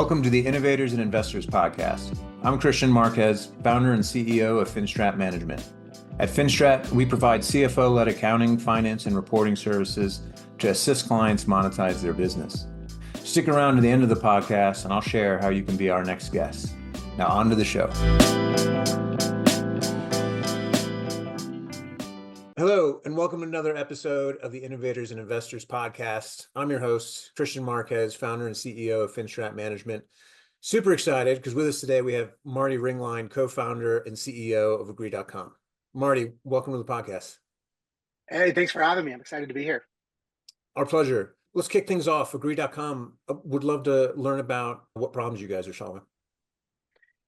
Welcome to the Innovators and Investors Podcast. I'm Kristian Marquez, founder and CEO of FinStrat Management. At FinStrat, we provide CFO-led accounting, finance, and reporting services to assist clients monetize their business. Stick around to the end of the podcast and I'll share how you can be our next guest. Now on to the show. Hello, and welcome to another episode of the Innovators and Investors Podcast. I'm your host, Kristian Marquez, founder and CEO of FinStrat Management. Super excited because with us today we have Marty Ringlein, co-founder and CEO of Agree.com. Marty, welcome to the podcast. Hey, thanks for having me. I'm excited to be here. Our pleasure. Let's kick things off. Agree.com, would love to learn about what problems you guys are solving.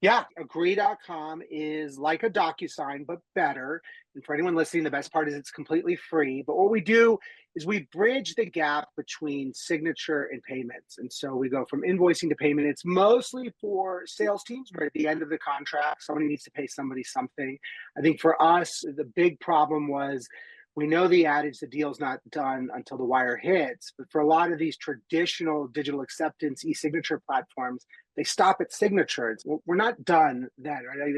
Yeah, Agree.com is like a DocuSign, but better. And for anyone listening, the best part is it's completely free. But what we do is we bridge the gap between signature and payments. And so we go from invoicing to payment. It's mostly for sales teams where at the end of the contract, somebody needs to pay somebody something. I think for us, the big problem was we know the adage, the deal's not done until the wire hits. But for a lot of these traditional digital acceptance e-signature platforms, they stop at signatures. We're not done then, right?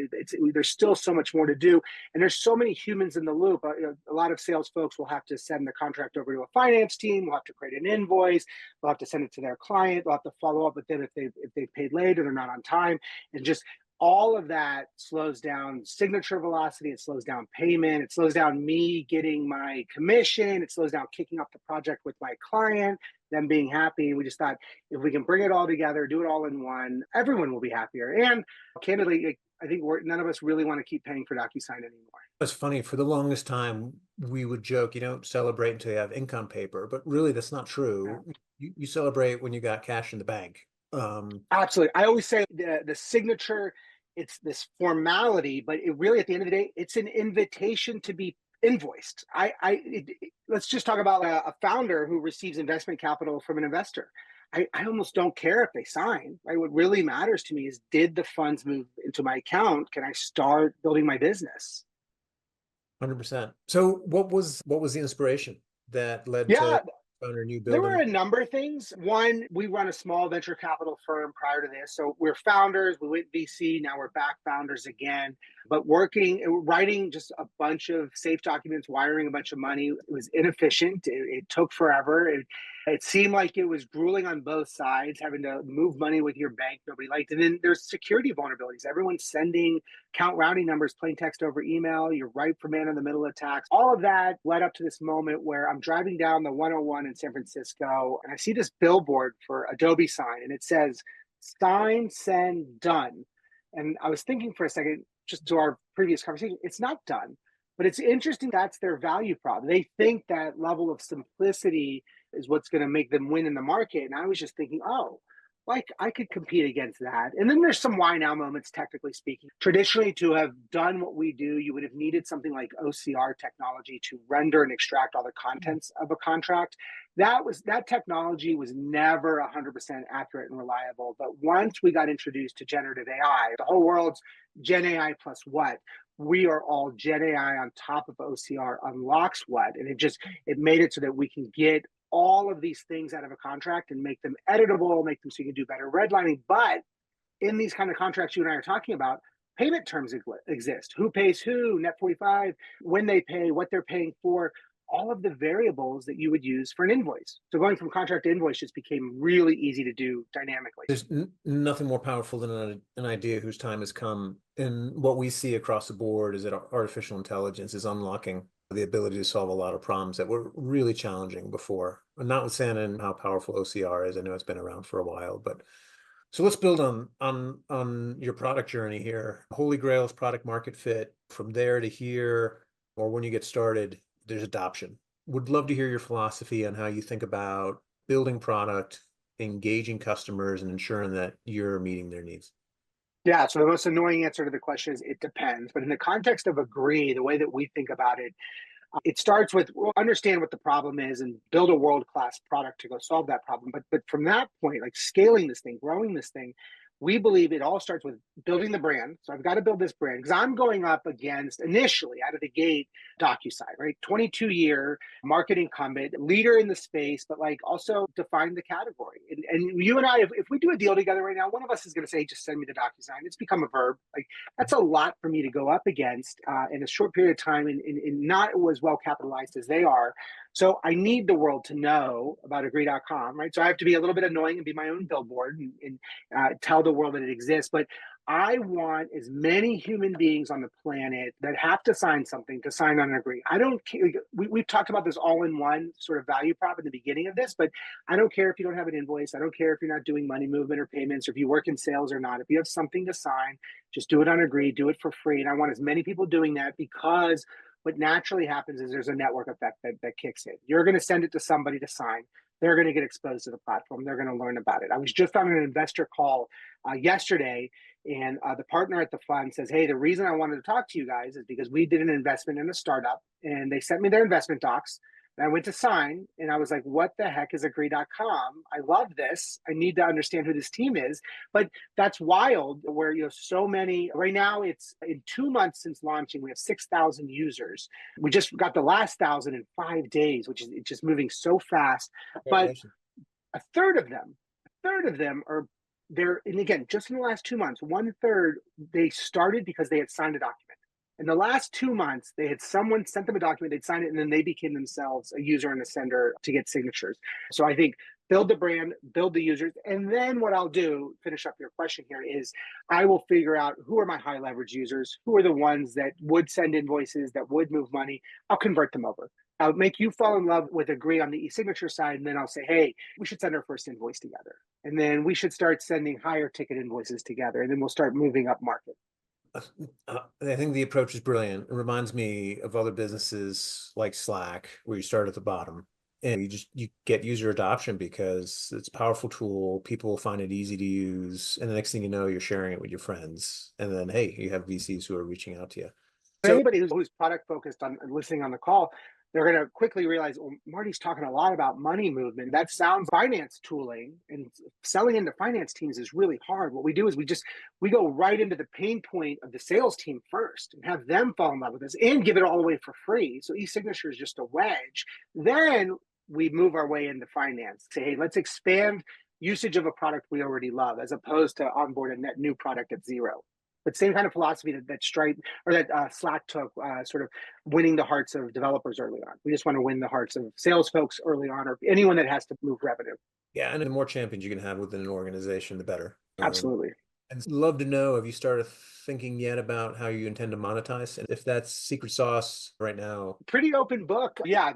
There's still so much more to do. And there's so many humans in the loop. A lot of sales folks will have to send the contract over to a finance team. We'll have to create an invoice. They'll have to send it to their client. They'll have to follow up with them if they've paid late or they're not on time. And just all of that slows down signature velocity. It slows down payment. It slows down me getting my commission. It slows down kicking off the project with my client, them being happy. We just thought if we can bring it all together, do it all in one, everyone will be happier. And candidly, I think none of us really want to keep paying for DocuSign anymore. It's funny, for the longest time, we would joke, you don't celebrate until you have income paper, but really that's not true. Yeah. You celebrate when you got cash in the bank. Absolutely. I always say the signature, it's this formality, but it really, at the end of the day, it's an invitation to be invoiced. Let's just talk about a founder who receives investment capital from an investor. I almost don't care if they sign, right? What really matters to me is, did the funds move into my account? Can I start building my business? 100%. So what was the inspiration that led to founder new building? There were a number of things. One, we run a small venture capital firm prior to this. So we're founders, we went VC, now we're back founders again. But writing just a bunch of safe documents, wiring a bunch of money, it was inefficient. It took forever. It seemed like it was grueling on both sides, having to move money with your bank nobody liked. And then there's security vulnerabilities. Everyone's sending account routing numbers, plain text over email. You're ripe for man-in-the-middle attacks. All of that led up to this moment where I'm driving down the 101 in San Francisco, and I see this billboard for Adobe Sign, and it says, "Sign, send, done." And I was thinking for a second, just to our previous conversation, it's not done. But it's interesting, that's their value prop. They think that level of simplicity is what's going to make them win in the market. And I was just thinking, like I could compete against that. And then there's some why now moments, technically speaking. Traditionally, to have done what we do, you would have needed something like OCR technology to render and extract all the contents of a contract. That technology was never 100% accurate and reliable. But once we got introduced to generative AI, the whole world's Gen AI plus what? We are all Gen AI on top of OCR unlocks what? And it made it so that we can get all of these things out of a contract and make them editable, make them so you can do better redlining. But in these kind of contracts you and I are talking about, payment terms exist. Who pays who, net 45, when they pay, what they're paying for, all of the variables that you would use for an invoice. So going from contract to invoice just became really easy to do dynamically. There's nothing more powerful than an idea whose time has come. And what we see across the board is that artificial intelligence is unlocking the ability to solve a lot of problems that were really challenging before. Notwithstanding how powerful OCR is, I know it's been around for a while, but so let's build on your product journey here. Holy Grail is product market fit. From there to here, or when you get started, there's adoption. Would love to hear your philosophy on how you think about building product, engaging customers, and ensuring that you're meeting their needs. Yeah, so the most annoying answer to the question is it depends. But in the context of Agree, the way that we think about it, it starts with, we'll understand what the problem is and build a world-class product to go solve that problem. But from that point, like scaling this thing, growing this thing, We believe it all starts with building the brand. So I've got to build this brand because I'm going up against initially out of the gate DocuSign, right? 22-year market incumbent, leader in the space, but like also define the category. And you and I, if we do a deal together right now, one of us is going to say, just send me the DocuSign. It's become a verb. Like that's a lot for me to go up against in a short period of time and not as well capitalized as they are. So I need the world to know about agree.com, right? So I have to be a little bit annoying and be my own billboard and tell the world that it exists. But I want as many human beings on the planet that have to sign something to sign on and agree. I don't care. We've talked about this all-in-one sort of value prop in the beginning of this, but I don't care if you don't have an invoice. I don't care if you're not doing money movement or payments, or if you work in sales or not. If you have something to sign, just do it on agree, do it for free. And I want as many people doing that because what naturally happens is there's a network effect that kicks in. You're going to send it to somebody to sign. They're going to get exposed to the platform. They're going to learn about it. I was just on an investor call yesterday, and the partner at the fund says, hey, the reason I wanted to talk to you guys is because we did an investment in a startup, and they sent me their investment docs. And I went to sign, and I was like, what the heck is agree.com? I love this. I need to understand who this team is. But that's wild where, so many, right now it's in 2 months since launching, we have 6,000 users. We just got the last 1,000 in 5 days, which is just moving so fast. But a third of them are there. And again, just in the last 2 months, 1/3, they started because they had signed a document. In the last 2 months, they had someone sent them a document, they'd sign it, and then they became themselves a user and a sender to get signatures. So I think build the brand, build the users. And then what I'll do, finish up your question here, is I will figure out who are my high leverage users, who are the ones that would send invoices, that would move money. I'll convert them over. I'll make you fall in love with Agree on the e-signature side, and then I'll say, hey, we should send our first invoice together. And then we should start sending higher ticket invoices together, and then we'll start moving up market. I think the approach is brilliant. It reminds me of other businesses like Slack, where you start at the bottom and you get user adoption because it's a powerful tool. People find it easy to use. And the next thing you know, you're sharing it with your friends. And then, hey, you have VCs who are reaching out to you. So anybody who's product focused on listening on the call, they're going to quickly realize, well, Marty's talking a lot about money movement. That sounds finance tooling, and selling into finance teams is really hard. What we do is we go right into the pain point of the sales team first and have them fall in love with us and give it all away for free. So e-signature is just a wedge. Then we move our way into finance. Say, hey, let's expand usage of a product we already love as opposed to onboard a net new product at zero. But same kind of philosophy that Stripe or that Slack took, sort of winning the hearts of developers early on. We just want to win the hearts of sales folks early on, or anyone that has to move revenue. Yeah, and the more champions you can have within an organization, the better. Absolutely. And love to know, have you started thinking yet about how you intend to monetize? And if that's secret sauce right now? Pretty open book. Yeah,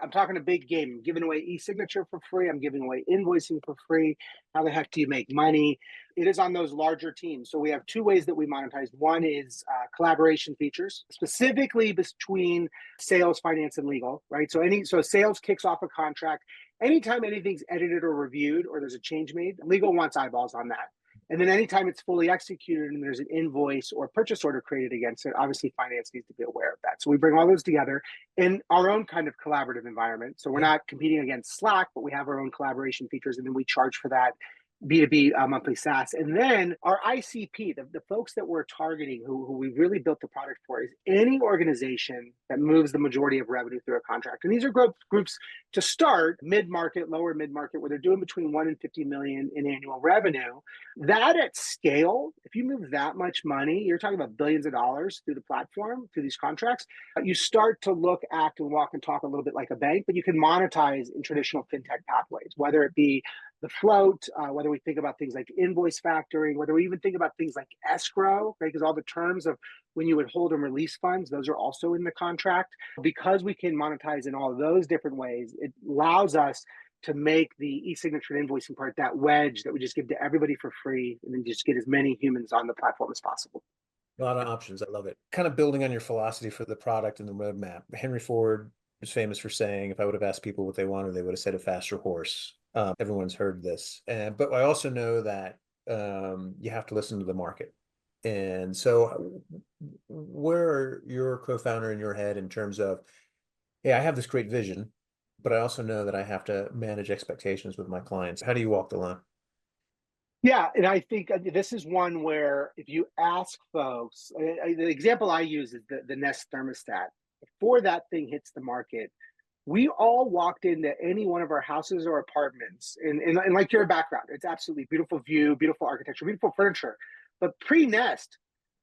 I'm talking a big game. I'm giving away e-signature for free. I'm giving away invoicing for free. How the heck do you make money? It is on those larger teams. So we have two ways that we monetize. One is collaboration features, specifically between sales, finance, and legal, right? So sales kicks off a contract. Anytime anything's edited or reviewed or there's a change made, legal wants eyeballs on that. And then anytime it's fully executed and there's an invoice or purchase order created against it, obviously finance needs to be aware of that. So we bring all those together in our own kind of collaborative environment. So we're not competing against Slack, but we have our own collaboration features, and then we charge for that B2B monthly SaaS. And then our ICP, the folks that we're targeting, who we really built the product for, is any organization that moves the majority of revenue through a contract. And these are groups to start mid-market, lower mid-market, where they're doing between 1 and 50 million in annual revenue. That at scale, if you move that much money, you're talking about billions of dollars through the platform, through these contracts, you start to look, act, and walk and talk a little bit like a bank, but you can monetize in traditional fintech pathways, whether it be the float, whether we think about things like invoice factoring, whether we even think about things like escrow, right? Because all the terms of when you would hold and release funds, those are also in the contract. Because we can monetize in all of those different ways, it allows us to make the e-signature and invoicing part that wedge that we just give to everybody for free, and then just get as many humans on the platform as possible. A lot of options. I love it. Kind of building on your philosophy for the product and the roadmap. Henry Ford is famous for saying, if I would have asked people what they wanted, they would have said a faster horse. Everyone's heard this. But I also know that you have to listen to the market. And so where are your co-founder in your head in terms of, hey, I have this great vision, but I also know that I have to manage expectations with my clients. How do you walk the line? Yeah, and I think this is one where if you ask folks, the example I use is the Nest thermostat. Before that thing hits the market, we all walked into any one of our houses or apartments, and like your background, it's absolutely beautiful view, beautiful architecture, beautiful furniture. But pre-Nest,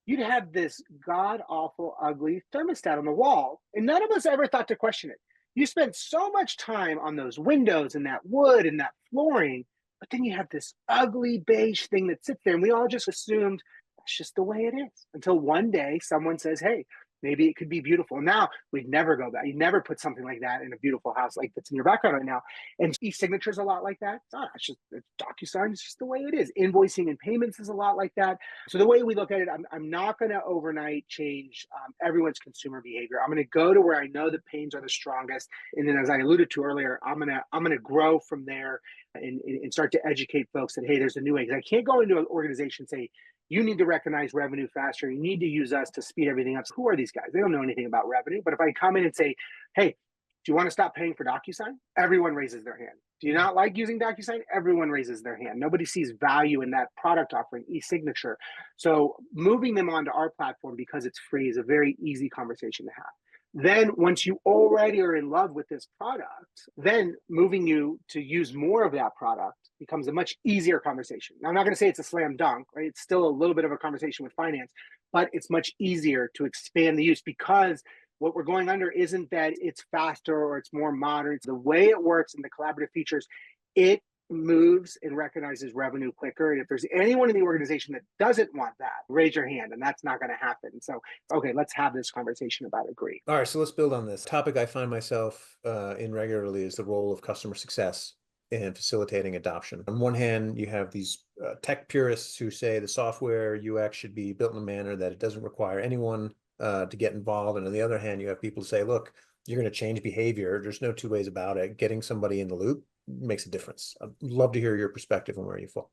you'd have this god awful, ugly thermostat on the wall, and none of us ever thought to question it. You spent so much time on those windows and that wood and that flooring, but then you have this ugly beige thing that sits there, and we all just assumed that's just the way it is until one day someone says, "Hey, maybe it could be beautiful." Now we'd never go back. You never put something like that in a beautiful house like that's in your background right now. And e-signature is a lot like that. It's just it's DocuSign. It's just the way it is. Invoicing and payments is a lot like that. So the way we look at it, I'm not going to overnight change everyone's consumer behavior. I'm going to go to where I know the pains are the strongest, and then as I alluded to earlier, I'm gonna grow from there and start to educate folks that hey, there's a new way. Because I can't go into an organization and say you need to recognize revenue faster. You need to use us to speed everything up. So who are these guys? They don't know anything about revenue. But if I come in and say, hey, do you want to stop paying for DocuSign? Everyone raises their hand. Do you not like using DocuSign? Everyone raises their hand. Nobody sees value in that product offering, e-signature. So moving them onto our platform because it's free is a very easy conversation to have. Then once you already are in love with this product, then moving you to use more of that product becomes a much easier conversation. Now, I'm not going to say it's a slam dunk, right? It's still a little bit of a conversation with finance, but it's much easier to expand the use because what we're going under isn't that it's faster or it's more modern. It's the way it works and the collaborative features. It moves and recognizes revenue quicker. And if there's anyone in the organization that doesn't want that, raise your hand, and that's not going to happen. So, okay, let's have this conversation about Agree. All right, so let's build on this. Topic I find myself in regularly is the role of customer success in facilitating adoption. On one hand, you have these tech purists who say the software UX should be built in a manner that it doesn't require anyone to get involved. And on the other hand, you have people who say, look, you're going to change behavior. There's no two ways about it. Getting somebody in the loop makes a difference. I'd love to hear your perspective on where you fall.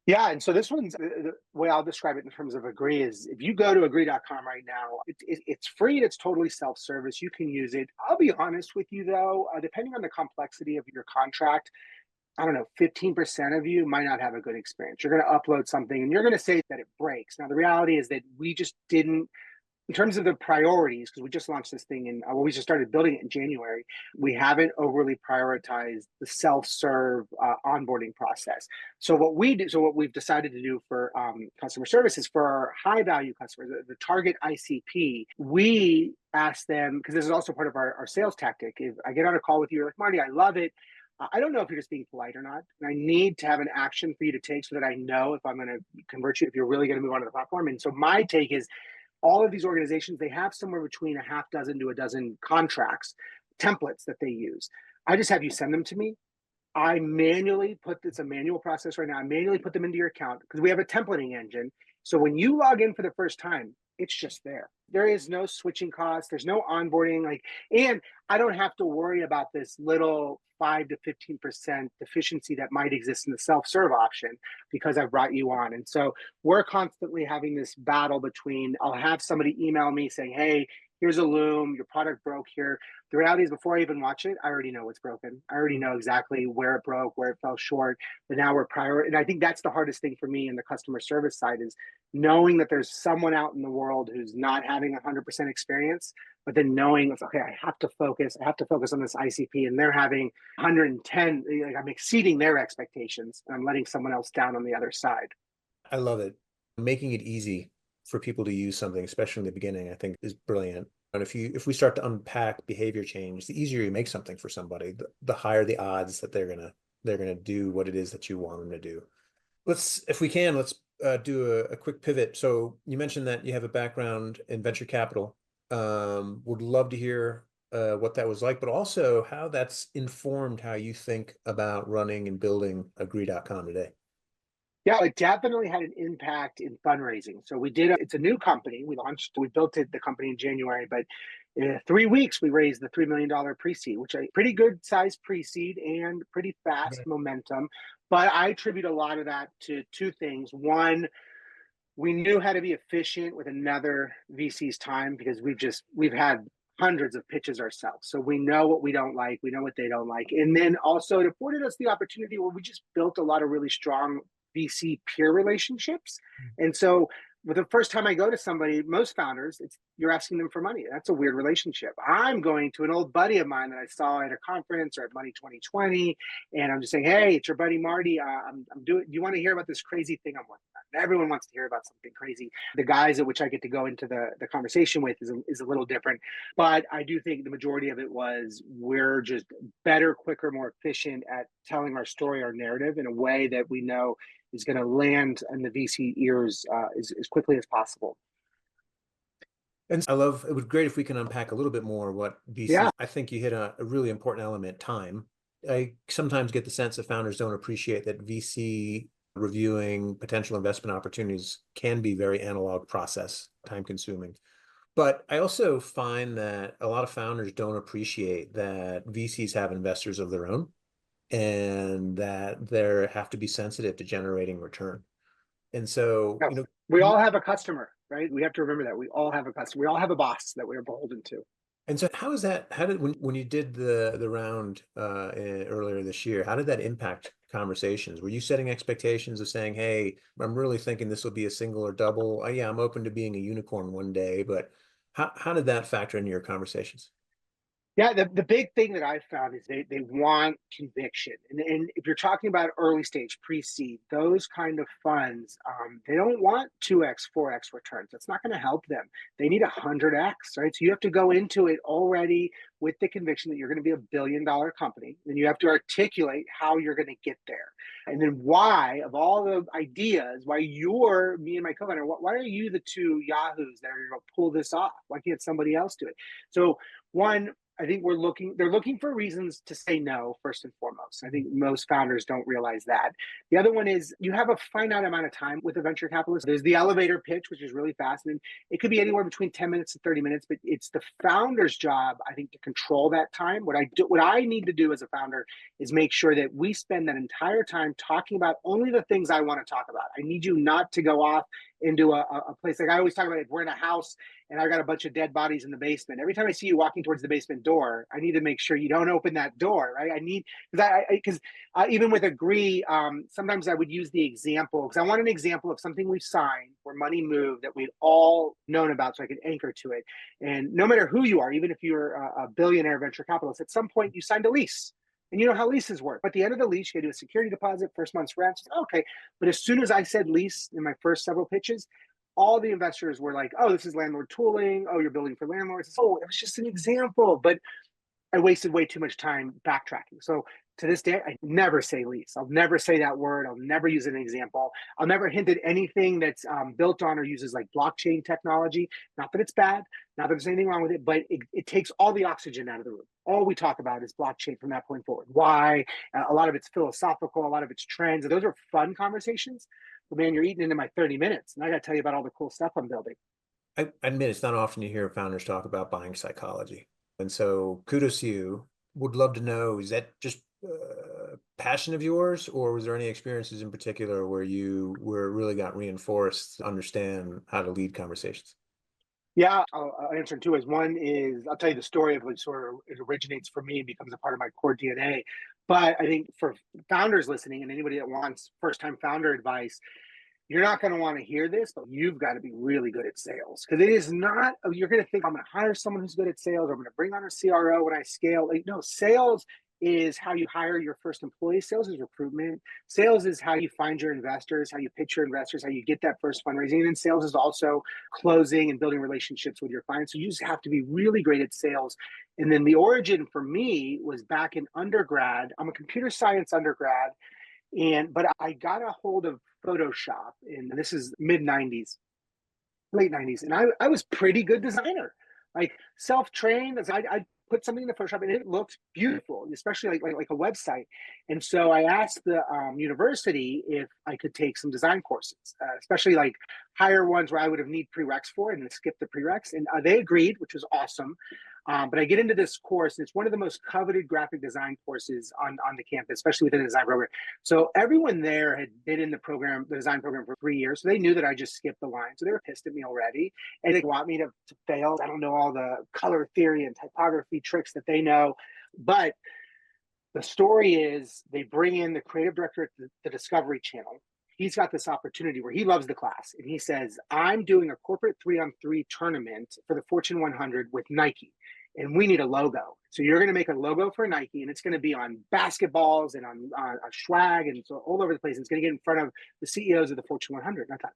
Yeah, and so this one's the way I'll describe it in terms of Agree is if you go to agree.com right now, it's free and it's totally self-service. You can use it. I'll be honest with you though, depending on the complexity of your contract, I don't know, 15% of you might not have a good experience. You're going to upload something and you're going to say that it breaks. Now, the reality is that we just didn't in terms of the priorities, because we just launched this thing in, well, we just started building it in January. We haven't overly prioritized the self-serve onboarding process. So what we've decided to do for customer services for our high-value customers, the target ICP, we ask them because this is also part of our sales tactic. If I get on a call with you, you're like, Marty, I love it. I don't know if you're just being polite or not. And I need to have an action for you to take so that I know if I'm going to convert you, if you're really going to move on to the platform. And so my take is all of these organizations, they have somewhere between a half dozen to a dozen contracts, templates that they use. I just have you send them to me. I manually put, it's a manual process right now. I manually put them into your account because we have a templating engine. So when you log in for the first time, it's just there. There is no switching costs. There's no onboarding. And I don't have to worry about this little 5 to 15% deficiency that might exist in the self-serve option because I've brought you on. And so we're constantly having this battle between, I'll have somebody email me saying, hey, here's a loom, your product broke here. The reality is before I even watch it, I already know what's broken. I already know exactly where it broke, where it fell short, but now we're and I think that's the hardest thing for me in the customer service side is knowing that there's someone out in the world who's not having 100% experience, but then knowing, okay, I have to focus on this ICP and they're having 110, like I'm exceeding their expectations and I'm letting someone else down on the other side. I love it. Making it easy for people to use something, especially in the beginning, I think is brilliant. And if we start to unpack behavior change, the easier you make something for somebody, the higher the odds that they're gonna do what it is that you want them to do. If we can, let's do a quick pivot. So you mentioned that you have a background in venture capital. Would love to hear what that was like, but also how that's informed how you think about running and building Agree.com today. Yeah, it definitely had an impact in fundraising. So it's a new company. We built the company in January, but in 3 weeks, we raised the $3 million pre-seed, which is a pretty good size pre-seed and pretty fast momentum. But I attribute a lot of that to two things. One, we knew how to be efficient with another VC's time because we've had hundreds of pitches ourselves. So we know what we don't like. We know what they don't like. And then also it afforded us the opportunity where we just built a lot of really strong VC peer relationships. And so the first time I go to somebody, most founders, you're asking them for money. That's a weird relationship. I'm going to an old buddy of mine that I saw at a conference or at Money 2020, and I'm just saying, hey, it's your buddy Marty. I'm doing. Do you want to hear about this crazy thing I'm working on? Everyone wants to hear about something crazy. The guys at which I get to go into the conversation with is a little different, but I do think the majority of it was we're just better, quicker, more efficient at telling our story, our narrative in a way that we know is going to land in the VC ears as quickly as possible. And I love, it would be great if we can unpack a little bit more what VC, Yeah. I think you hit a really important element, time. I sometimes get the sense that founders don't appreciate that VC reviewing potential investment opportunities can be very analog process, time consuming. But I also find that a lot of founders don't appreciate that VCs have investors of their own and that they have to be sensitive to generating return. And so, Yes. We all have a customer, right? We have to remember that we all have a customer. We all have a boss that we're beholden to. and so how is that, how did, when you did the round earlier this year, how did that impact conversations? Were you setting expectations of saying, hey, I'm really thinking this will be a single or double? Yeah, I'm open to being a unicorn one day, but how did that factor into your conversations? Yeah, the big thing that I found is they want conviction. And if you're talking about early stage pre-seed, those kind of funds, they don't want 2x, 4x returns. That's not going to help them. They need 100x, right? So you have to go into it already with the conviction that you're going to be a billion-dollar company. And you have to articulate how you're going to get there. And then why, of all the ideas, why you're, me and my co-founder, why are you the two yahoos that are going to pull this off? Why can't somebody else do it? So one, I think they're looking for reasons to say no, first and foremost. I think most founders don't realize that. The other one is you have a finite amount of time with a venture capitalist. There's the elevator pitch, which is really fast. And it could be anywhere between 10 minutes to 30 minutes, but it's the founder's job, I think, to control that time. What I need to do as a founder is make sure that we spend that entire time talking about only the things I want to talk about. I need you not to go off into a place like I always talk about. If we're in a house and I got a bunch of dead bodies in the basement, every time I see you walking towards the basement door, I need to make sure you don't open that door, right? I need, because even with Agree, sometimes I would use the example because I want an example of something we've signed where money moved that we'd all known about, so I could anchor to it. And no matter who you are, even if you're a billionaire venture capitalist, at some point you signed a lease. And you know how leases work. But at the end of the lease, you got to do a security deposit, first month's rent. Okay. But as soon as I said lease in my first several pitches, all the investors were like, oh, this is landlord tooling. Oh, you're building for landlords. Oh, it was just an example. But I wasted way too much time backtracking. So to this day, I never say lease. I'll never say that word. I'll never use an example. I'll never hint at anything that's built on or uses like blockchain technology. Not that it's bad, not that there's anything wrong with it, but it takes all the oxygen out of the room. All we talk about is blockchain from that point forward. Why? A lot of it's philosophical, a lot of it's trends. And those are fun conversations. But man, you're eating into my 30 minutes. And I got to tell you about all the cool stuff I'm building. I admit it's not often you hear founders talk about buying psychology. And so kudos to you. Would love to know, is that just passion of yours, or was there any experiences in particular where you really got reinforced to understand how to lead conversations? Yeah, I'll answer in two ways. One is I'll tell you the story of what sort of it originates for me and becomes a part of my core DNA. But I think for founders listening and anybody that wants first-time founder advice, you're not going to want to hear this, but you've got to be really good at sales because it is not, you're going to think I'm going to hire someone who's good at sales or I'm going to bring on a CRO when I scale. Like, no, sales is how you hire your first employee. Sales is recruitment. Sales is how you find your investors, how you pitch your investors, how you get that first fundraising. And then sales is also closing and building relationships with your clients. So you just have to be really great at sales. And then the origin for me was back in undergrad. I'm a computer science undergrad. But I got a hold of Photoshop, and this is mid 90s, late 90s, and I was pretty good designer, like self-trained. I put something in the Photoshop and it looked beautiful, especially like a website. And so I asked the university if I could take some design courses, especially like higher ones where I would have need prereqs for and then skip the prereqs. And they agreed, which was awesome. But I get into this course, and it's one of the most coveted graphic design courses on the campus, especially within the design program. So everyone there had been in the design program for 3 years. So they knew that I just skipped the line. So they were pissed at me already. And they want me to fail. I don't know all the color theory and typography tricks that they know. But the story is they bring in the creative director at the Discovery Channel. he's got this opportunity where he loves the class. And he says, I'm doing a corporate 3-on-3 tournament for the Fortune 100 with Nike. And we need a logo. So you're going to make a logo for Nike, and it's going to be on basketballs and on a swag and so all over the place. It's going to get in front of the CEOs of the Fortune 100. And I thought,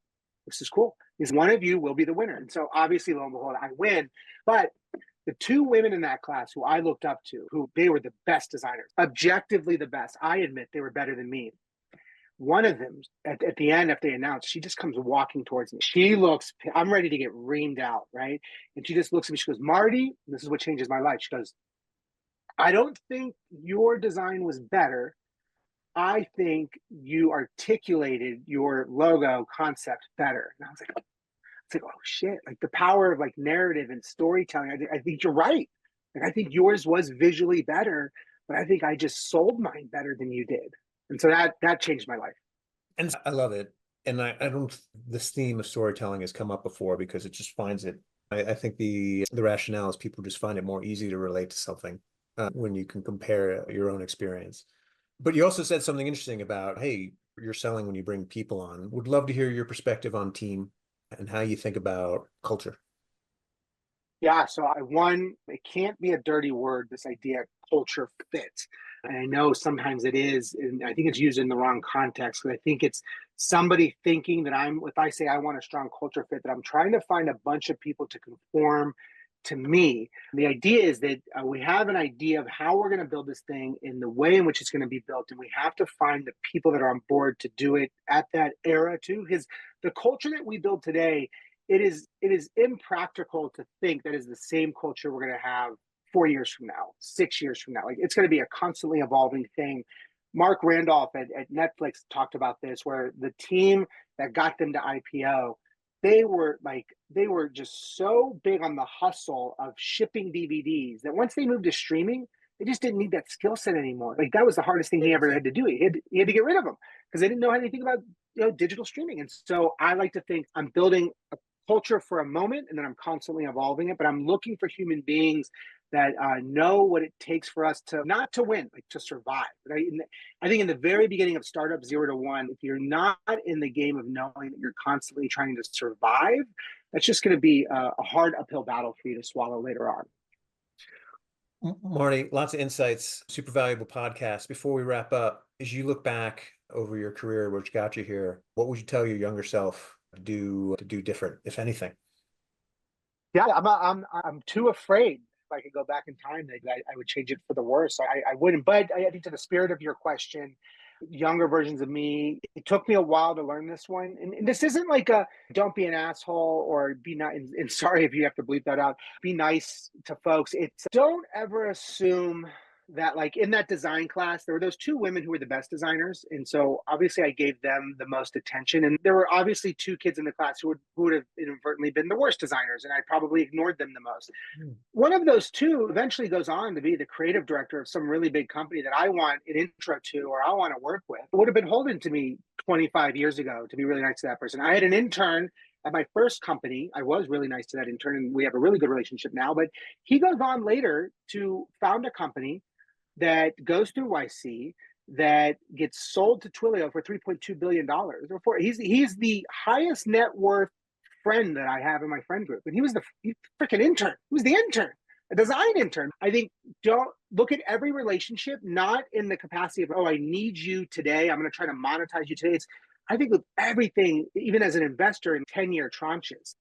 this is cool. Because one of you will be the winner. And so obviously, lo and behold, I win. But the two women in that class who I looked up to, who they were the best designers, objectively the best. I admit they were better than me. One of them, at the end, after they announced, she just comes walking towards me. She looks, I'm ready to get reamed out, right? And she just looks at me. She goes, Marty, this is what changes my life. She goes, I don't think your design was better. I think you articulated your logo concept better. And I was like, oh shit, like the power of like narrative and storytelling. I think you're right. Like, I think yours was visually better, but I think I just sold mine better than you did. And so that changed my life. And I love it. And I don't, this theme of storytelling has come up before because it just finds it. I think the rationale is people just find it more easy to relate to something when you can compare your own experience. But you also said something interesting about, hey, you're selling when you bring people on. Would love to hear your perspective on team and how you think about culture. Yeah, so it can't be a dirty word, this idea of culture fit. And I know sometimes it is, and I think it's used in the wrong context, because I think it's somebody thinking that if I say I want a strong culture fit, that I'm trying to find a bunch of people to conform to me. The idea is that we have an idea of how we're going to build this thing in the way in which it's going to be built. And we have to find the people that are on board to do it at that era too. Because the culture that we build today, it is impractical to think that is the same culture we're going to have 4 years from now, 6 years from now. Like, it's going to be a constantly evolving thing. Mark Randolph at Netflix talked about this, where the team that got them to IPO, they were just so big on the hustle of shipping DVDs that once they moved to streaming, they just didn't need that skill set anymore. Like, that was the hardest thing he ever had to do. He had to get rid of them because they didn't know anything about digital streaming. And so I like to think I'm building a culture for a moment, and then I'm constantly evolving it. But I'm looking for human beings that know what it takes for us to not to win, like to survive. Right? And I think in the very beginning of startup 0 to 1, if you're not in the game of knowing that you're constantly trying to survive, that's just going to be a hard uphill battle for you to swallow later on. Marty, lots of insights, super valuable podcast. Before we wrap up, as you look back over your career, which got you here, what would you tell your younger self to do different, if anything? Yeah, I'm too afraid. If I could go back in time, I would change it for the worse. I wouldn't. But I think to the spirit of your question, younger versions of me, it took me a while to learn this one. And this isn't like a don't be an asshole or be not. And sorry if you have to bleep that out. Be nice to folks. It's don't ever assume that, like, in that design class, there were those two women who were the best designers. And so obviously I gave them the most attention. And there were obviously two kids in the class who would have inadvertently been the worst designers. And I probably ignored them the most. One of those two eventually goes on to be the creative director of some really big company that I want an intro to or I want to work with. It would have been holding to me 25 years ago to be really nice to that person. I had an intern at my first company. I was really nice to that intern, and we have a really good relationship now. But he goes on later to found a company that goes through YC, that gets sold to Twilio for $3.2 billion. He's the highest net worth friend that I have in my friend group. And he was the freaking intern. He was the intern, a design intern. I think don't look at every relationship, not in the capacity of, oh, I need you today. I'm going to try to monetize you today. I think with everything, even as an investor in 10-year tranches,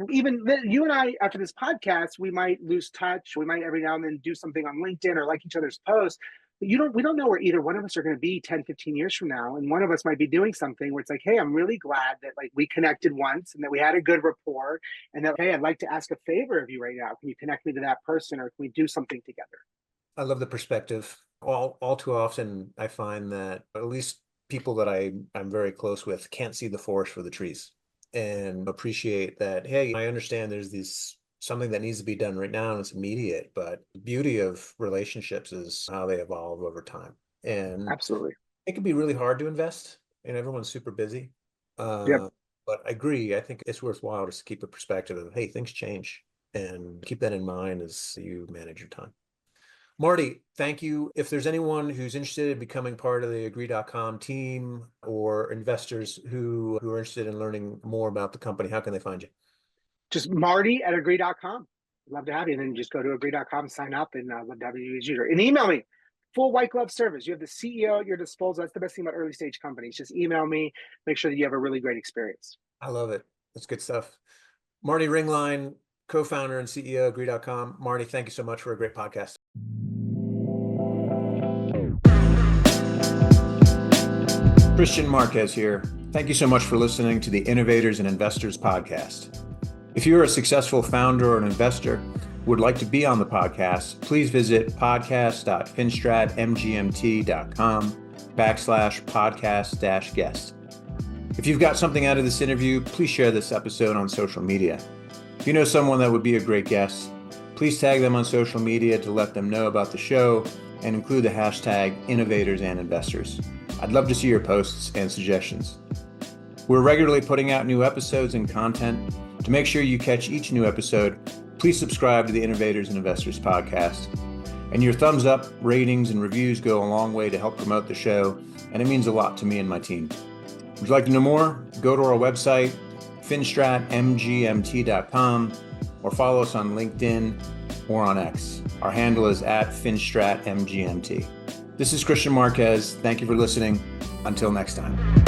you and I, after this podcast, we might lose touch. We might every now and then do something on LinkedIn or like each other's posts. But we don't know where either one of us are going to be 10, 15 years from now. And one of us might be doing something where it's like, hey, I'm really glad that like we connected once and that we had a good rapport. And that, hey, I'd like to ask a favor of you right now. Can you connect me to that person, or can we do something together? I love the perspective. All too often, I find that at least people that I'm very close with can't see the forest for the trees and appreciate that, hey, I understand there's something that needs to be done right now and it's immediate, but the beauty of relationships is how they evolve over time. And Absolutely. it can be really hard to invest and everyone's super busy. Yep. But I agree. I think it's worthwhile just to keep a perspective of, hey, things change, and keep that in mind as you manage your time. Marty, thank you. If there's anyone who's interested in becoming part of the Agree.com team or investors who are interested in learning more about the company, how can they find you? Just Marty at agree.com. Love to have you. And then just go to agree.com, sign up, and love to have you as user. And email me. Full white glove service. You have the CEO at your disposal. That's the best thing about early stage companies. Just email me. Make sure that you have a really great experience. I love it. That's good stuff. Marty Ringlein, co-founder and CEO of Agree.com. Marty, thank you so much for a great podcast. Kristian Marquez here. Thank you so much for listening to the Innovators and Investors Podcast. If you're a successful founder or an investor who would like to be on the podcast, please visit podcast.finstratmgmt.com/podcast-guest. If you've got something out of this interview, please share this episode on social media. If you know someone that would be a great guest, please tag them on social media to let them know about the show and include the hashtag Innovators and Investors. I'd love to see your posts and suggestions. We're regularly putting out new episodes and content. To make sure you catch each new episode, please subscribe to the Innovators and Investors Podcast. And your thumbs up, ratings, and reviews go a long way to help promote the show, and it means a lot to me and my team. Would you like to know more? Go to our website, FinStratMGMT.com, or follow us on LinkedIn or on X. Our handle is @FinStratMGMT. This is Kristian Marquez. Thank you for listening. Until next time.